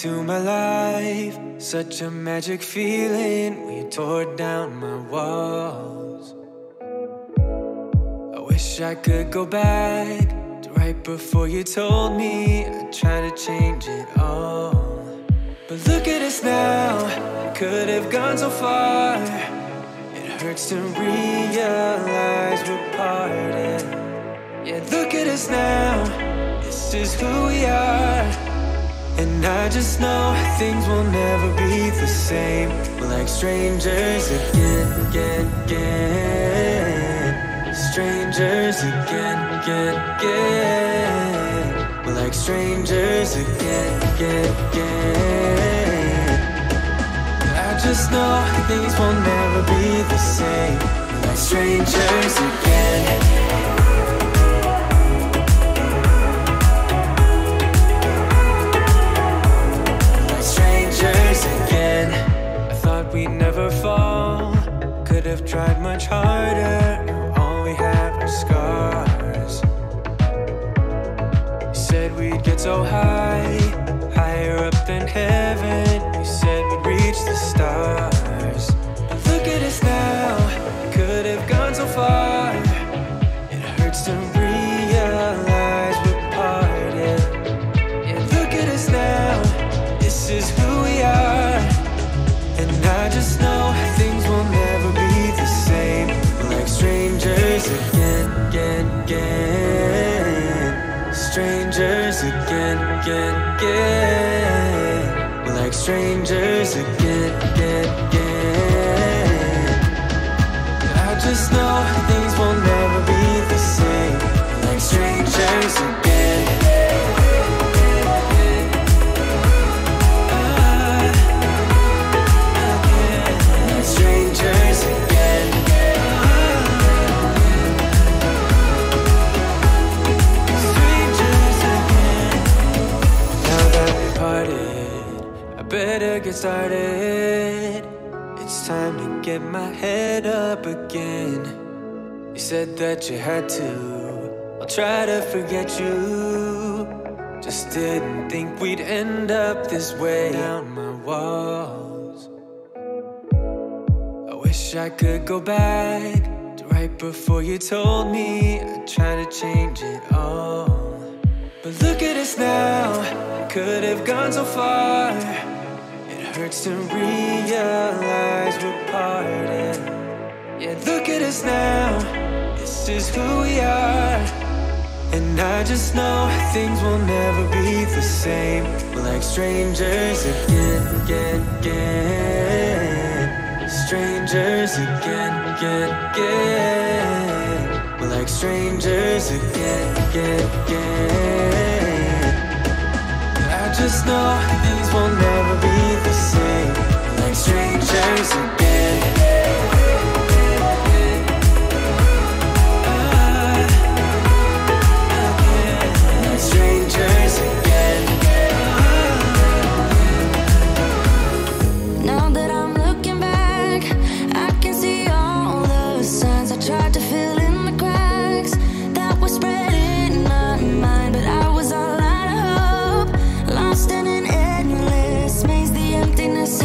into my life. Such a magic feeling when you tore down my walls. I wish I could go back to right before you told me I'd try to change it all. But look at us now, we could have gone so far. It hurts to realize we're parted. Yeah, look at us now, this is who we are. And I just know things will never be the same. We're like strangers again, again, again. Strangers again, again, again. We're like strangers again, again, again. I just know things will never be the same. We're like strangers again. Again, I thought we'd never fall. Could have tried much harder. Now all we have are scars. You said we'd get so high, higher up than heaven. You said we'd reach the stars. But look at us now, we could have gone so far. It hurts to realize we're parted. Yeah, look at us now, this is who we are. And I just know things will never be the same. We're like strangers again, again, again. Strangers again, again, again. We're like strangers again, again, again. I just know things will never be the same. We're like strangers again. Better get started. It's time to get my head up again. You said that you had to. I'll try to forget you. Just didn't think we'd end up this way. Down my walls. I wish I could go back to right before you told me I'd try to change it all. But look at us now, we could have gone so far. Hurts to realize we're parted. Yeah, look at us now, this is who we are. And I just know things will never be the same. We're like strangers again, again, again. Strangers again, again, again. We're like strangers again, again, again. I just know things will never be the same. We're like strangers again. Like strangers again. Now that I'm looking back, I can see all the signs I tried to fill in the cracks that were spread in my mind, but I was all out of hope. Lost in an endless maze, the emptiness